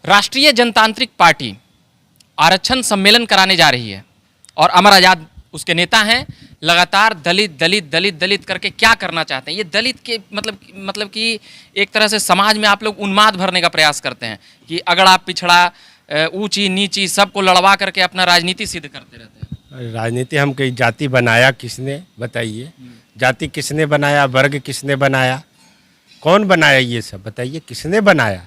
राष्ट्रीय जनतांत्रिक पार्टी आरक्षण सम्मेलन कराने जा रही है और अमर आज़ाद उसके नेता हैं। लगातार दलित दलित दलित दलित करके क्या करना चाहते हैं? ये दलित के मतलब कि एक तरह से समाज में आप लोग उन्माद भरने का प्रयास करते हैं कि अगर आप पिछड़ा, ऊंची नीची सबको लड़वा करके अपना राजनीति सिद्ध करते रहते हैं। राजनीति हम कहीं जाति बनाया किसने, बताइए? जाति किसने बनाया? वर्ग किसने बनाया? कौन बनाया ये सब बताइए? किसने बनाया?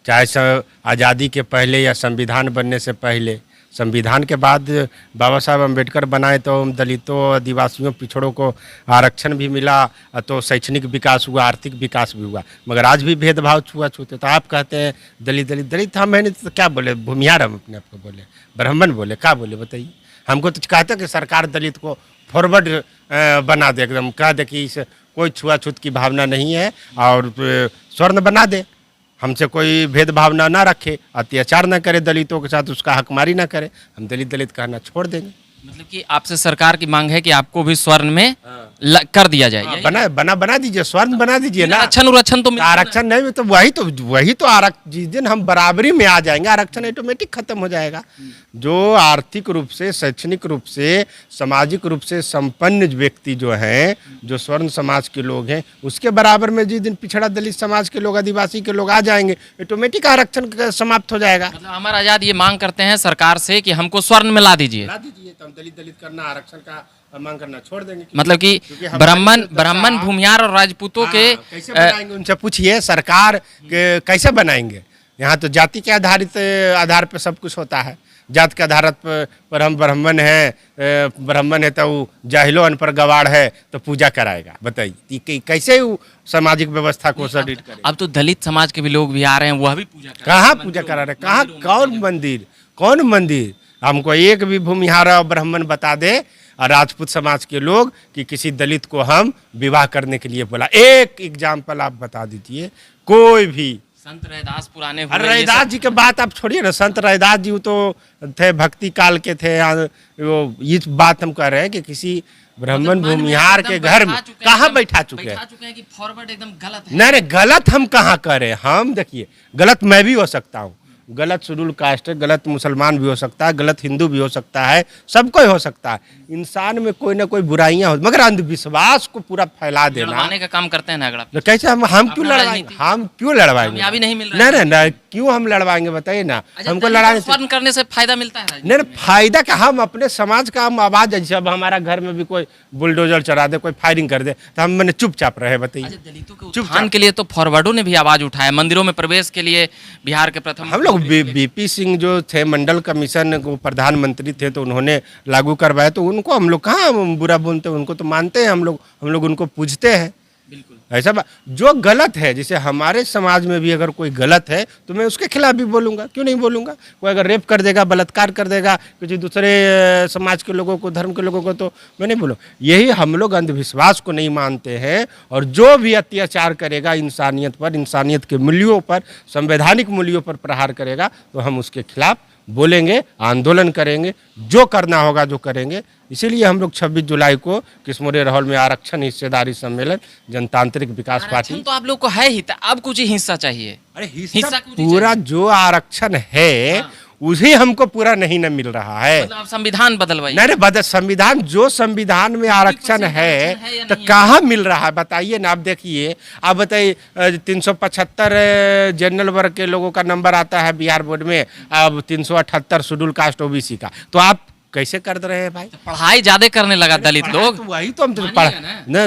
चाहे आज़ादी के पहले या संविधान बनने से पहले, संविधान के बाद बाबा साहब अम्बेडकर बनाए तो दलितों, आदिवासियों, पिछड़ों को आरक्षण भी मिला, तो शैक्षणिक विकास हुआ, आर्थिक विकास भी हुआ। मगर आज भी भेदभाव छुआछूत है। तो आप कहते हैं दलित दलित दलित, हम है तो क्या बोले? भूमिहार हम अपने आप को बोले, ब्राह्मण बोले, क्या बोले बताइए? हमको तो कहते हैं कि सरकार दलित को फॉरवर्ड बना दे, एकदम कह दे कि इस कोई छुआछूत की भावना नहीं है और स्वर्ण बना दे, हमसे कोई भेदभाव ना रखे, अत्याचार ना करे दलितों के साथ, उसका हकमारी ना करे। हम दलित दलित कहना छोड़ देंगे। मतलब कि आपसे सरकार की मांग है कि आपको भी स्वर्ण में कर दिया जाए। बना दीजिए, स्वर्ण बना दीजिए ना। आरक्षण तो आरक्षण नहीं, तो वही तो जिस दिन हम बराबरी में आ जाएंगे आरक्षण ऑटोमेटिक खत्म हो जाएगा। जो आर्थिक रूप से, शैक्षणिक रूप से, सामाजिक रूप से संपन्न व्यक्ति जो हैं, जो स्वर्ण समाज के लोग हैं, उसके बराबर में जिस दिन पिछड़ा दलित समाज के लोग, आदिवासी के लोग आ जाएंगे, ऑटोमेटिक आरक्षण समाप्त हो जाएगा। मतलब अमर आज़ाद ये मांग करते हैं सरकार से कि हमको स्वर्ण में ला दीजिए, तो हम दलित दलित करना, आरक्षण का मांग करना छोड़ देंगे। मतलब कि ब्राह्मण, भूमिहार और राजपूतों के कैसे बनाएंगे? उनसे पूछिए सरकार के कैसे बनाएंगे। यहाँ तो जाति के आधार पर सब कुछ होता है। जात के आधार पर हम ब्राह्मण है तो जाहिलो अनपढ़ गवाड़ है तो पूजा कराएगा, बताइए कैसे वो सामाजिक व्यवस्था को सडिट करे? अब तो दलित समाज के भी लोग भी आ रहे हैं, वह भी पूजा कहाँ पूजा करा रहे? कहाँ? कौन मंदिर? हमको एक भी भूमिहार और ब्राह्मण बता दे और राजपूत समाज के लोग कि किसी दलित को हम विवाह करने के लिए बोला। एक एग्जाम्पल आप बता दीजिए कोई भी। संत रैदास पुराने रैदास जी के बात आप छोड़िए ना। संत रैदास जी तो थे भक्ति काल के थे। वो इस बात हम कह रहे हैं कि किसी ब्राह्मण भूमिहार के घर में कहाँ बैठा चुके हैं कि फॉरवर्ड एकदम गलत है। नहीं, गलत हम कहाँ कर रहे हैं? हम देखिए, गलत मैं भी हो सकता हूँ, गलत शेड्यूल कास्ट है, गलत मुसलमान भी हो सकता है, गलत हिंदू भी हो सकता है, सबको ही हो सकता है। इंसान में कोई ना कोई बुराइयां हो, मगर अंधविश्वास को पूरा फैला देना का काम करते हैं ना। तो कैसे हम क्यों लड़वाएंगे? हम क्यों लड़वाएंगे? अभी नहीं मिल रहा है। नहीं, क्यों हम लड़वाएंगे बताइए ना? हमको लड़ाने से करने से फायदा मिलता है? नहीं, फायदा क्या? हम अपने समाज का हम आवाज, जैसे अब हमारा घर में भी कोई बुलडोजर चला दे, कोई फायरिंग कर दे, तो हम मैंने चुपचाप रहे, बताइए। दलितों के उत्थान के लिए तो फॉरवर्डों ने भी आवाज उठाया। मंदिरों में प्रवेश के लिए बिहार के प्रथम हम लोग बीपी सिंह जो थे, मंडल कमीशन को प्रधानमंत्री थे, तो उन्होंने लागू करवाया, तो उनको हम लोग कहाँ बुरा बोलते हैं? उनको तो मानते हैं हम लोग उनको पूजते हैं। बिल्कुल ऐसा जो गलत है, जैसे हमारे समाज में भी अगर कोई गलत है तो मैं उसके खिलाफ भी बोलूँगा, क्यों नहीं बोलूँगा? कोई अगर रेप कर देगा, बलात्कार कर देगा किसी दूसरे समाज के लोगों को, धर्म के लोगों को, तो मैं नहीं बोलूँ। यही हम लोग अंधविश्वास को नहीं मानते हैं, और जो भी अत्याचार करेगा इंसानियत पर, इंसानियत के मूल्यों पर, संवैधानिक मूल्यों पर प्रहार करेगा, तो हम उसके खिलाफ बोलेंगे, आंदोलन करेंगे, जो करना होगा जो करेंगे। इसीलिए हम लोग 26 जुलाई को किस्मोरे रहौल में आरक्षण हिस्सेदारी सम्मेलन जनतांत्रिक विकास पार्टी। तो आप लोग को है ही, अब कुछ हिस्सा चाहिए। अरे हिस्सा पूरा जो आरक्षण है उसे हमको पूरा नहीं न मिल रहा है। मतलब संविधान बदलवाइए। नहीं, संविधान, जो संविधान में आरक्षण है तो कहाँ मिल रहा है बताइए ना। आप देखिए, आप बताइए 375 जनरल वर्ग के लोगों का नंबर आता है बिहार बोर्ड में, अब 378 शेड्यूल कास्ट ओबीसी का, तो आप कैसे कर रहे हैं भाई? तो पढ़ाई ज्यादा करने लगा दलित लोग, तो वही तो हम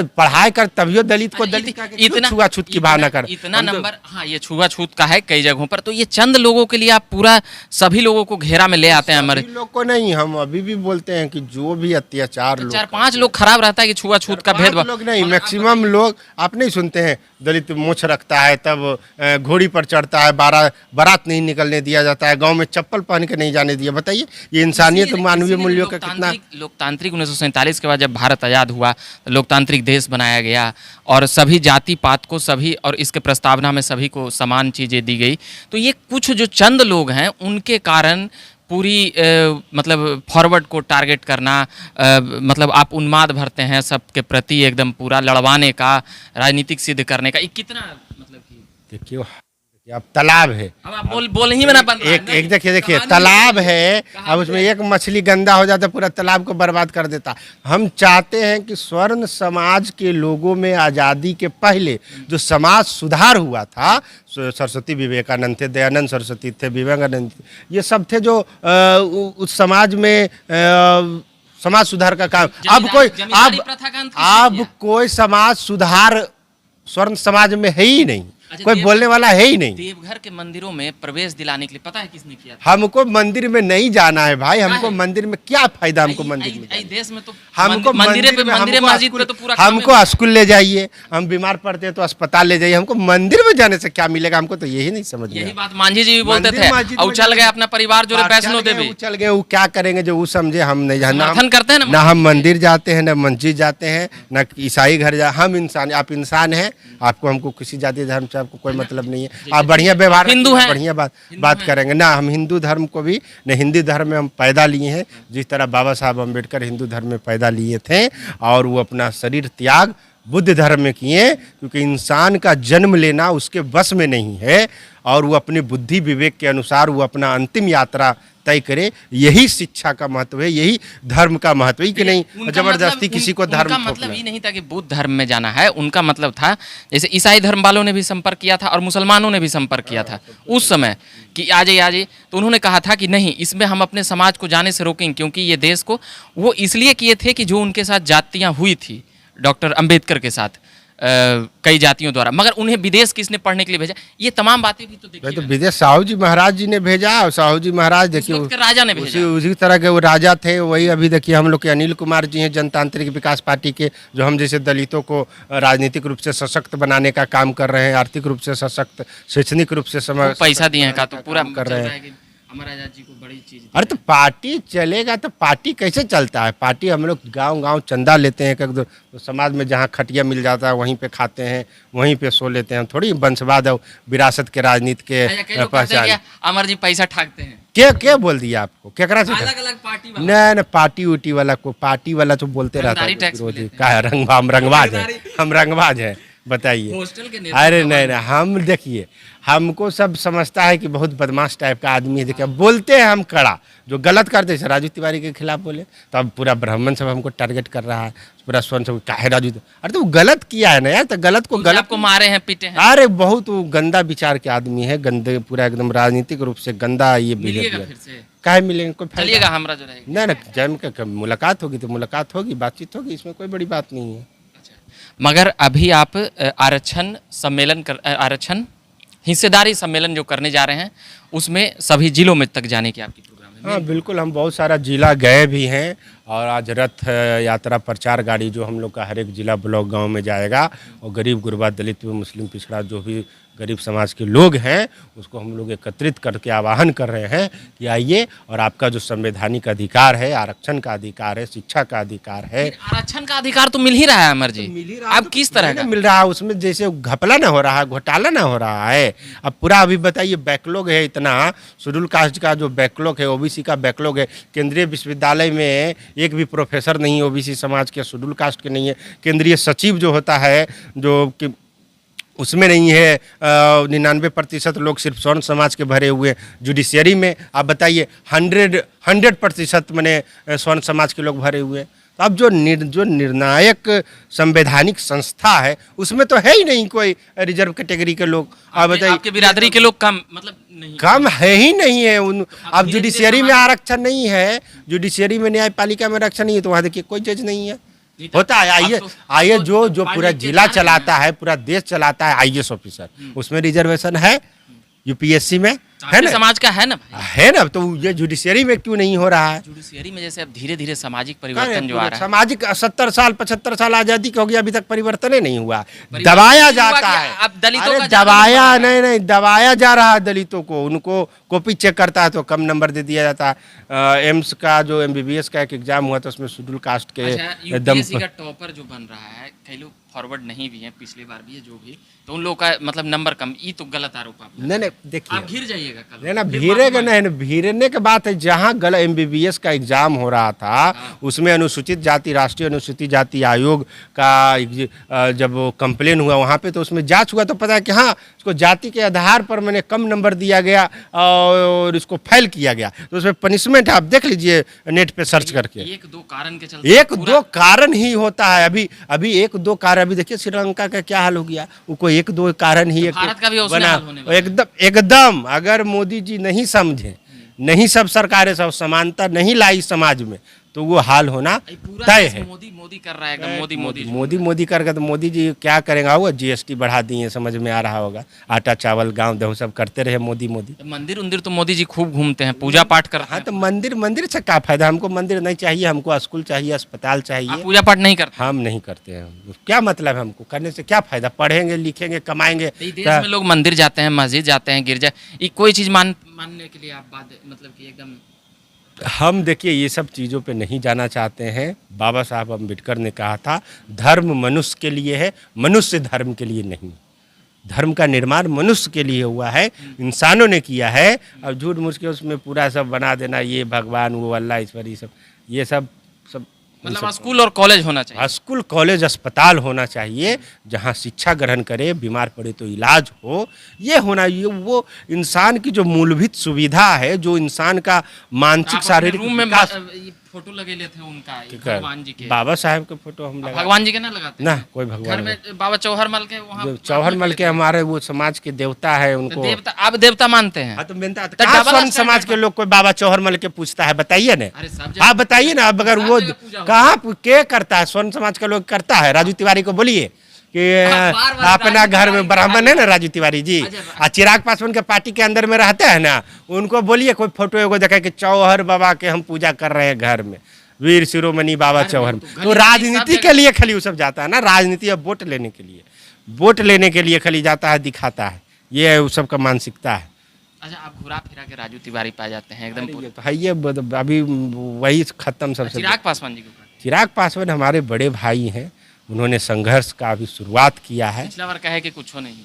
पढ़ाई कर, तभी दलित को इतना छूआछूत की भावना कर, इतना नंबर। हाँ, ये छुआछूत का है कई जगहों पर। तो ये चंद लोगों के लिए आप पूरा सभी लोगों को घेरा में ले आते हैं। हमारे लोग को नहीं, हम अभी भी बोलते हैं कि जो भी अत्याचार, 4-5 लोग खराब रहता है कि छुआछूत का भेदभाव लोग नहीं, मैक्सिमम लोग। आप नहीं सुनते हैं दलित मोछ रखता है तब घोड़ी पर चढ़ता है, बारात नहीं निकलने दिया जाता है, गाँव में चप्पल पहन के नहीं जाने दिया। बताइए, ये इंसानियत, मानवीय मूल्यों का कितना। लोकतांत्रिक 1947 के बाद जब भारत आज़ाद हुआ तो लोकतांत्रिक देश बनाया गया और सभी जाति पात को, सभी, और इसके प्रस्तावना में सभी को समान चीज़ें दी गई। तो ये कुछ जो चंद लोग हैं उनके कारण पूरी मतलब फॉरवर्ड को टारगेट करना, मतलब आप उन्माद भरते हैं सबके प्रति, एकदम पूरा लड़वाने का, राजनीतिक सिद्ध करने का। ये कितना मतलब कि देखिए ये अब तालाब है। अब आप बोल ही में ना बन रहा है। एक नहीं, देखिए कहानी तालाब है, कहानी अब उसमें एक मछली गंदा हो जाता है पूरा तालाब को बर्बाद कर देता। हम चाहते हैं कि स्वर्ण समाज के लोगों में आज़ादी के पहले जो समाज सुधार हुआ था, सरस्वती विवेकानंद थे, दयानंद सरस्वती थे, विवेकानंद थे, ये सब थे जो उस समाज में समाज सुधार का काम। अब कोई जमींदारी प्रथा का अंत किसने अब किया? कोई समाज सुधार स्वर्ण समाज में है ही नहीं, अच्छा, कोई बोलने वाला है ही नहीं। देवघर के मंदिरों में प्रवेश दिलाने के लिए पता है किसने किया था? हमको मंदिर में नहीं जाना है भाई, हमको मंदिर में क्या फायदा, हमको मंदिर में आई देश में तो हमको मंदिर पे मंदिर मस्जिद पे तो पूरा काम हमको स्कूल ले जाइए, हम बीमार पड़ते हैं तो अस्पताल ले जाइए, हमको मंदिर में जाने से क्या मिलेगा, हमको तो यही नहीं समझ में। यही बात मांझी जी भी बोलते मंदिर थे, मस्जिद और में चल गए जाने- अपना परिवार जो वैष्णो देवी। चल गए, वो क्या करेंगे जो वो समझे, हम नहीं जाना। समर्थन करते हैं ना हम मंदिर जाते हैं, ना मस्जिद जाते हैं, ना ईसाई घर जा। हम इंसान, आप इंसान हैं, आपको हमको किसी जाति धर्म से आपको कोई मतलब नहीं है। आप बढ़िया व्यवहार, हिंदू हैं, बढ़िया बात करेंगे ना। हम हिंदू धर्म को भी न, हिंदू धर्म में हम पैदा लिए हैं, जिस तरह बाबा साहब अम्बेडकर हिंदू धर्म में पैदा लिए थे और वो अपना शरीर त्याग बुद्ध धर्म में किए, क्योंकि इंसान का जन्म लेना उसके बस में नहीं है और वो अपनी बुद्धि विवेक के अनुसार वो अपना अंतिम यात्रा तय करे। यही शिक्षा का महत्व है, यही धर्म का महत्व है कि नहीं जबरदस्ती किसी को धर्म उनका मतलब ये नहीं था कि बुद्ध धर्म में जाना है, उनका मतलब था जैसे ईसाई धर्म वालों ने भी संपर्क किया था और मुसलमानों ने भी संपर्क किया था उस समय कि आ जाइए, तो उन्होंने कहा था कि नहीं, इसमें हम अपने समाज को जाने से रोकेंगे, क्योंकि ये देश को वो इसलिए किए थे कि जो उनके साथ जातियाँ हुई थी डॉक्टर अंबेडकर के साथ कई जातियों द्वारा, मगर उन्हें विदेश किसने पढ़ने के लिए भेजा, ये तमाम बातें भी तो देखिए। तो विदेश साहू जी महाराज जी ने भेजा, और साहू जी महाराज देखिए राजा ने भेजा, उसी तरह के वो राजा थे। वही अभी देखिए हम लोग के अनिल कुमार जी हैं, जनतांत्रिक विकास पार्टी के, जो हम जैसे दलितों को राजनीतिक रूप से सशक्त बनाने का काम कर रहे हैं, आर्थिक रूप से सशक्त, शैक्षणिक रूप से पैसा दिए हैं का तो पूरा कर रहे हैं। हमारा जी को बड़ी चीज। अरे तो पार्टी चलेगा तो पार्टी कैसे चलता है? पार्टी हम लोग गांव चंदा लेते हैं, तो समाज में जहाँ खटिया मिल जाता है वहीं पे खाते हैं, वहीं पे सो लेते हैं। थोड़ी वंशवाद और विरासत के राजनीति के पहचान। अमर जी पैसा ठगते हैं, क्या बोल दिया आपको? केकरा से? अलग अलग पार्टी न पार्टी उटी वाला को, पार्टी वाला तो बोलते रहता है विरोधी। क्या है हम रंगबाज है, हम रंगबाज है, बताइए। अरे नहीं, हम देखिए, हमको सब समझता है कि बहुत बदमाश टाइप का आदमी है। देखिए बोलते हैं हम कड़ा, जो गलत करते हैं राजू तिवारी के खिलाफ बोले तो अब पूरा ब्राह्मण सब हमको टारगेट कर रहा है, पूरा स्वर्ण सब काहे राजू। अरे तो वो गलत किया है ना यार, तो गलत को मारे हैं, पीटे हैं। अरे बहुत वो गंदा विचार के आदमी है, गंदे पूरा एकदम राजनीतिक रूप से गंदा ये बिहेवियर। काहे मिलेंगे, कोई चलिएगा हमरा जो रहेगा। नहीं जैम का मुलाकात होगी तो मुलाकात होगी, बातचीत होगी, इसमें कोई बड़ी बात नहीं है। मगर अभी आप आरक्षण हिस्सेदारी सम्मेलन जो करने जा रहे हैं, उसमें सभी जिलों में तक जाने की आपकी प्रोग्राम है? हाँ बिल्कुल, हम बहुत सारा जिला गए भी हैं और आज रथ यात्रा प्रचार गाड़ी जो हम लोग का हर एक जिला ब्लॉक गांव में जाएगा और गरीब गुरबा दलित मुस्लिम पिछड़ा जो भी गरीब समाज के लोग हैं उसको हम लोग एकत्रित करके आह्वान कर रहे हैं कि आइए और आपका जो संवैधानिक अधिकार है, आरक्षण का अधिकार है, शिक्षा का अधिकार है। आरक्षण का अधिकार तो मिल ही रहा है अमर जी, अब किस तरह का मिल रहा है? उसमें जैसे घपला ना हो रहा है, घोटाला ना हो रहा है। अब पूरा अभी बताइए बैकलॉग है इतना, शेड्यूल कास्ट का जो बैकलॉग है, ओबीसी का बैकलॉग है। केंद्रीय विश्वविद्यालय में एक भी प्रोफेसर नहीं ओबीसी समाज के, शेड्यूल कास्ट के नहीं है। केंद्रीय सचिव जो होता है जो कि उसमें नहीं है, 99% लोग सिर्फ स्वर्ण समाज के भरे हुए। जुडिशियरी में आप बताइए 100% मैंने स्वर्ण समाज के लोग भरे हुए। तो अब जो निर्णायक संवैधानिक संस्था है उसमें तो है ही नहीं कोई रिजर्व कैटेगरी के लोग। आप बताइए आपके बिरादरी के लोग कम, मतलब नहीं, कम है ही नहीं है उन। अब जुडिशियरी में आरक्षण नहीं है, जुडिशियरी में न्यायपालिका में आरक्षण नहीं है, तो वहाँ देखिए कोई जज नहीं है। होता है आइए जो पूरा जिला चलाता है, पूरा देश चलाता है, आईएएस ऑफिसर, उसमें रिजर्वेशन है। यूपीएससी में है ना, समाज का है ना, है ना, तो ये जुडिशियरी में क्यों नहीं हो रहा है? जुडिशियरी में जैसे अब धीरे धीरे सामाजिक परिवर्तन जो आ रहा है, सामाजिक 70 साल 75 साल आजादी की हो गई, अभी तक परिवर्तन ही नहीं हुआ। दबाया जाता है, अब दलितों का दबाया नहीं दबाया जा रहा है दलितों को। उनको कॉपी चेक करता है तो कम नंबर दे दिया जाता है। एम्स का जो MBBS का एक एग्जाम हुआ था उसमें शेड्यूल कास्ट के यूपीएससी का टॉपर जो बन रहा है, कई लोग फॉरवर्ड नहीं भी हैं, पिछली बार भी है जो भी, तो उन लोगों का मतलब नंबर कम, ये तो गलत आरोप आप नहीं नहीं देखिए, आप घिर जाइएगा कल। नहीं ना फिर भीड़ेगा माफी नहीं, भीड़ने के बात है। जहाँ गलत MBBS का एग्जाम हो रहा था उसमें अनुसूचित जाति, राष्ट्रीय अनुसूचित जाति आयोग का जब कंप्लेन हुआ वहाँ पे, तो उसमें जांच हुआ तो पता है कि हाँ उसको जाति के आधार पर मैंने कम नंबर दिया गया और इसको फेल किया गया, तो उसमें पनिशमेंट है। आप देख लीजिए नेट पे सर्च करके, एक दो कारण के चलते एक दो कारण ही होता है। अभी एक दो कारण, अभी देखिए श्रीलंका का क्या हाल हो गया, वो एक दो कारण ही भारत का भी उसमें बना हाल होने वाला है। एकदम अगर मोदी जी नहीं समझे, नहीं सब सरकारें सब समानता नहीं लाई समाज में, तो वो हाल होना पूरा तय देश है। मोदी मोदी कर रहा है एकदम, मोदी मोदी करके तो मोदी जी क्या करेंगे, वो GST बढ़ा दिए, समझ में आ रहा होगा, आटा चावल गांव देहू सब करते रहे मोदी। तो मंदिर उंदिर तो मोदी जी खूब घूमते हैं, पूजा पाठ करते हाँ हैं। तो मंदिर से क्या फायदा, हमको मंदिर नहीं चाहिए, हमको स्कूल चाहिए, अस्पताल आप चाहिए। पूजा पाठ नहीं करते? हम नहीं करते हैं, क्या मतलब है, हमको करने से क्या फायदा, पढ़ेंगे लिखेंगे कमाएंगे। तो देश में लोग मंदिर जाते हैं, मस्जिद जाते हैं, गिरजा, ये कोई चीज मानने के लिए आप बात मतलब कि एकदम हम देखिए ये सब चीज़ों पे नहीं जाना चाहते हैं। बाबा साहब अम्बेडकर ने कहा था धर्म मनुष्य के लिए है, मनुष्य धर्म के लिए नहीं। धर्म का निर्माण मनुष्य के लिए हुआ है, इंसानों ने किया है। और झूठ मूठ के उसमें पूरा सब बना देना, ये भगवान वो अल्लाह ईश्वर, ये सब मतलब स्कूल और कॉलेज होना चाहिए। स्कूल कॉलेज अस्पताल होना चाहिए, जहाँ शिक्षा ग्रहण करे, बीमार पड़े तो इलाज हो, ये होना, ये वो इंसान की जो मूलभूत सुविधा है, जो इंसान का मानसिक शारीरिक रूम में विकास। फोटो लगे थे उनका, ठीक है, भगवान जी के, बाबा साहब के फोटो हम लगा, भगवान जी के ना लगाते ना कोई घर भगवान में बाबा चौहरमल के वहाँ चौहरमल के हमारे वो समाज के देवता है, उनको देवता, आप देवता मानते हैं? हाँ तो बनता है, तो कहाँ डबल स्वर्ण स्टैंडर्ड समाज के लोग कोई बाबा चौहरमल के पूछता है, बताइए ना। अरे सब जगह हाँ बताइए ना, अब अगर सब वो जगह पूजा होता कहाँ के करता है, स्वर्ण समाज का लोग करता है। राजू तिवारी को बोलिए कि बार-बार अपना राजू घर में तिवारी ब्राह्मण है ना राजू तिवारी जी, अच्छा, और चिराग पासवान के पार्टी के अंदर में रहते हैं ना, उनको बोलिए कोई फोटो एगो देखा कि चौहर बाबा के हम पूजा कर रहे हैं घर में, वीर शिरोमणि बाबा चौहर। तो राजनीति के लिए खाली वो सब जाता है ना, राजनीति अब वोट लेने के लिए, वोट लेने के लिए खाली जाता है, दिखाता है, ये उस सब का मानसिकता है। अच्छा, आप घुरा फिरा के राजू तिवारी पाए जाते हैं एकदम पूरे। तो है ये अभी वही खत्म सबसे। चिराग पासवान जी को चिराग पासवान हमारे बड़े भाई हैं, उन्होंने संघर्ष का अभी शुरुआत किया है। पिछला बार कहे कि कुछ हो नहीं,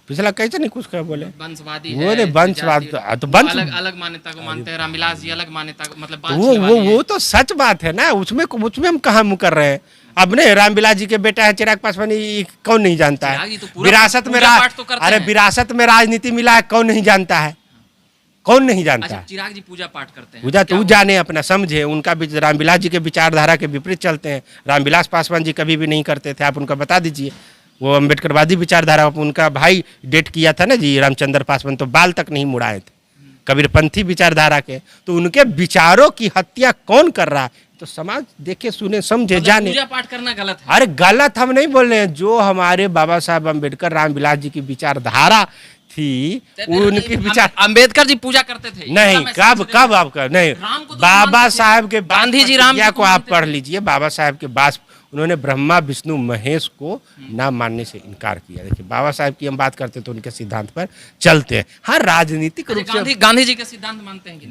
पिछला कैसे नहीं कुछ कहा बोले, वंशवादी वो है, वंशवाद तो वंश अलग अलग मान्यता को मानते हैं, रामविलास जी अलग मान्यता को, मतलब वो तो सच बात है ना, उसमें हम कहाँ मुँह कर रहे हैं। अब नहीं, रामविलास जी के बेटा है चिराग पासवान, कौन नहीं जानता है। विरासत में अरे विरासत में राजनीति मिला है, कौन नहीं जानता है, कौन नहीं जानता है। चिराग जी पूजा पाठ करते हैं, पूजा तो जाने अपना समझे, उनका रामविलास जी के विचारधारा के विपरीत चलते हैं। रामविलास पासवान जी कभी भी नहीं करते थे, आप उनका बता दीजिए। वो अम्बेडकरवादी विचारधारा, उनका भाई डेट किया था ना जी रामचंद्र पासवान, तो बाल तक नहीं मुड़ाए थे, कबीरपंथी विचारधारा के। तो उनके विचारों की हत्या कौन कर रहा है, तो समाज देखे सुने समझे जाने। पूजा पाठ करना गलत है? अरे गलत हम नहीं बोल रहे हैं, जो हमारे बाबा साहब अम्बेडकर रामविलास जी की विचारधारा थी, उनकी विचार। अम्बेडकर जी पूजा करते थे? नहीं, कब आपका नहीं, बाबा साहब के गांधी जी राम को आप पढ़ लीजिए। बाबा साहब के बास उन्होंने ब्रह्मा विष्णु महेश को ना मानने से इनकार किया। देखिए बाबा साहब की हम बात करते तो उनके सिद्धांत पर चलते हैं। हाँ राजनीतिक रूप से गांधी जी के सिद्धांत मानते हैं कि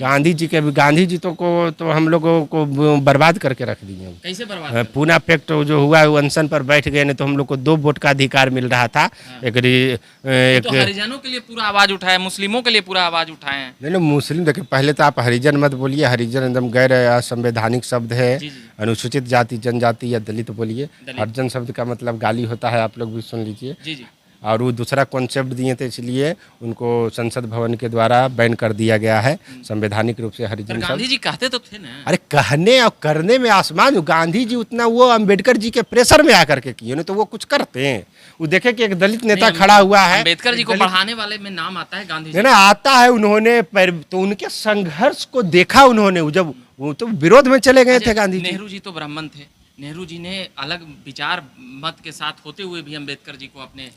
गांधी जी तो हम लोगों को बर्बाद करके रख दिए। कैसे बर्बाद? पूना फैक्ट जो हुआ है, वो अनशन पर बैठ गए, नहीं तो हम लोग को 2 वोट का अधिकार मिल रहा था। एक तो हरिजनों के लिए पूरा आवाज उठाए, मुस्लिमों के लिए पूरा आवाज उठाए। नहीं मुस्लिम, देखिए पहले तो आप हरिजन मत बोलिए, हरिजन एकदम गैर असंवैधानिक शब्द है। अनुसूचित जाति जनजाति या दलित बोलिए, हरिजन शब्द का मतलब गाली होता है, आप लोग भी सुन लीजिए। जी जी। और वो दूसरा कॉन्सेप्ट दिए थे, इसलिए उनको संसद भवन के द्वारा बैन कर दिया गया है संवैधानिक रूप से हरिजन। गांधी जी कहते तो थे ना। अरे कहने और करने में आसमान। गांधी जी उतना वो अम्बेडकर जी के प्रेशर में आकर के किए, तो वो कुछ करते हैं। वो देखे कि एक दलित नेता खड़ा हुआ है, अम्बेडकर जी को बढ़ाने वाले में नाम आता है गांधी जी ना, आता है। उन्होंने तो उनके संघर्ष को देखा उन्होंने, जब वो तो विरोध में चले गए थे गांधी जी। नेहरू जी तो ब्राह्मण थे, नेहरू जी ने अलग विचार मत के साथ होते हुए भी अम्बेडकर जी को अपने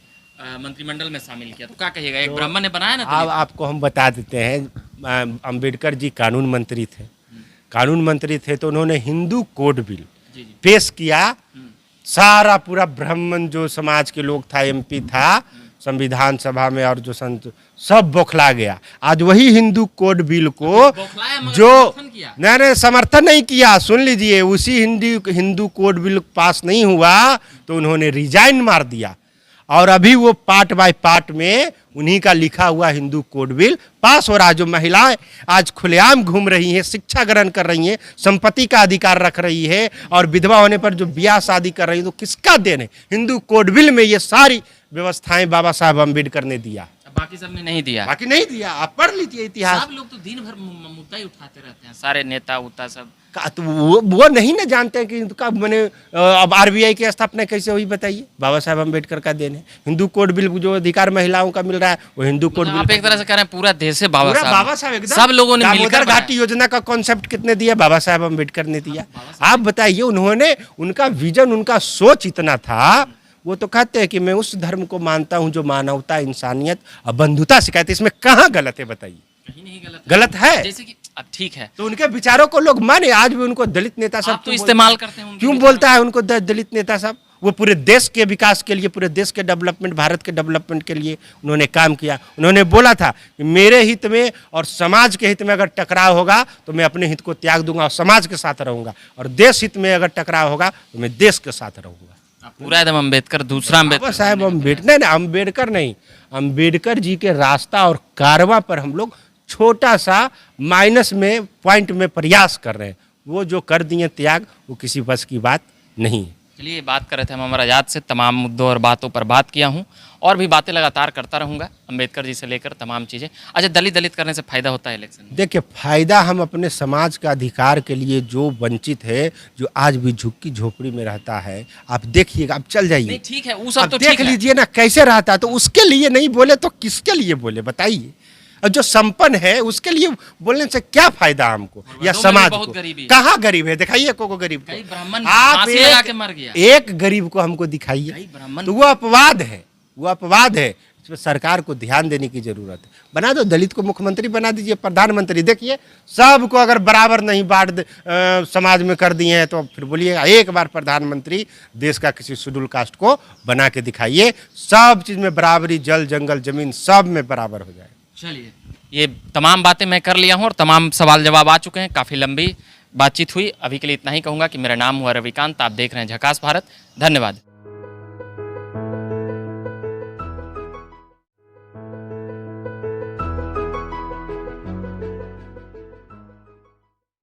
मंत्रिमंडल में शामिल किया। तो क्या कहिएगा, एक ब्राह्मण ने बनाया ना। अब आपको हम बता देते हैं, अम्बेडकर जी कानून मंत्री थे। कानून मंत्री थे तो उन्होंने हिंदू कोड बिल पेश किया। सारा पूरा ब्राह्मण जो समाज के लोग था, MP था संविधान सभा में, और जो संत सब बौखला गया। आज वही हिंदू कोड बिल को जो नहीं समर्थन नहीं किया, सुन लीजिए, उसी हिंदू कोड बिल पास नहीं हुआ तो उन्होंने रिजाइन मार दिया और अभी वो पार्ट बाय पार्ट में उन्हीं का लिखा हुआ हिंदू कोड बिल पास हो रहा है। जो महिलाएं आज खुलेआम घूम रही हैं, शिक्षा ग्रहण कर रही हैं, संपत्ति का अधिकार रख रही है और विधवा होने पर जो ब्याह शादी कर रही है, तो किसका देन है? हिंदू कोड बिल में ये सारी व्यवस्थाएं बाबा साहब अम्बेडकर ने दिया, बाकी सबने नहीं दिया। बाकी नहीं दिया। आप पढ़ लीजिए इतिहास। सब लोग तो दिन भर मुद्दा ही उठाते रहते हैं, सारे नेता उता सब। तो वो नहीं ना जानते हैं कि इनका मैंने अब आरबीआई की स्थापना कैसे हुई बताइए? बाबा साहब अम्बेडकर का देन है। हिंदू कोड बिल जो अधिकार महिलाओं का मिल रहा है वो हिंदू कोड बिल। आप एक तरह से कह रहे हैं पूरा देश है बाबा साहब एकदम सब लोगों ने मिलकर दामोदर घाटी योजना का कॉन्सेप्ट कितने दिया? बाबा साहब अम्बेडकर ने दिया। आप बताइए, उन्होंने उनका विजन, उनका सोच इतना था। वो तो कहते हैं कि मैं उस धर्म को मानता हूं जो मानवता, इंसानियत और बंधुता सिखाते। इसमें कहाँ गलत है बताइए? कहीं नहीं गलत है। जैसे कि अब ठीक है तो उनके विचारों को लोग माने। आज भी उनको दलित नेता सब तो इस्तेमाल करते हैं। क्यों बोलता है उनको दलित नेता सब? वो पूरे देश के विकास के लिए, पूरे देश के डेवलपमेंट, भारत के डेवलपमेंट के लिए उन्होंने काम किया। उन्होंने बोला था कि मेरे हित में और समाज के हित में अगर टकराव होगा तो मैं अपने हित को त्याग दूंगा और समाज के साथ रहूंगा, और देश हित में अगर टकराव होगा तो मैं देश के साथ रहूंगा। पूरा एकदम अम्बेडकर, दूसरा अम्बेडकर साहब अम्बेडकर नहीं, अम्बेडकर जी के रास्ता और कारवां पर हम लोग छोटा सा माइनस में पॉइंट में प्रयास कर रहे हैं। वो जो कर दिए त्याग, वो किसी बस की बात नहीं है। चलिए, बात कर रहे थे हम अमर आज़ाद से, तमाम मुद्दों और बातों पर बात किया हूँ और भी बातें लगातार करता रहूँगा, अम्बेडकर जी से लेकर तमाम चीज़ें। अच्छा, दलित करने से फ़ायदा होता है इलेक्शन में? देखिए, फ़ायदा हम अपने समाज का अधिकार के लिए, जो वंचित है, जो आज भी झुग्गी झोपड़ी में रहता है, आप देखिएगा, आप चल जाइए, ठीक है, वो सब तो देख लीजिए ना कैसे रहता है। तो उसके लिए नहीं बोले तो किसके लिए बोले बताइए? और जो संपन्न है उसके लिए बोलने से क्या फायदा हमको या समाज को? कहाँ गरीब है? दिखाइए को गरीब को। आप एक गरीब को हमको दिखाइए, तो वो अपवाद है, वो अपवाद है। इसमें सरकार को ध्यान देने की जरूरत है। बना दो, दलित को मुख्यमंत्री बना दीजिए, प्रधानमंत्री। देखिए, सबको अगर बराबर नहीं बांट समाज में कर दिए हैं तो फिर बोलिएगा एक बार प्रधानमंत्री देश का किसी शेड्यूल कास्ट को बना के दिखाइए, सब चीज में बराबरी, जल जंगल जमीन सब में बराबर हो जाए। चलिए, ये तमाम बातें मैं कर लिया हूँ और तमाम सवाल जवाब आ चुके हैं। काफ़ी लंबी बातचीत हुई। अभी के लिए इतना ही कहूँगा कि मेरा नाम हुआ रविकांत, आप देख रहे हैं झकास भारत। धन्यवाद।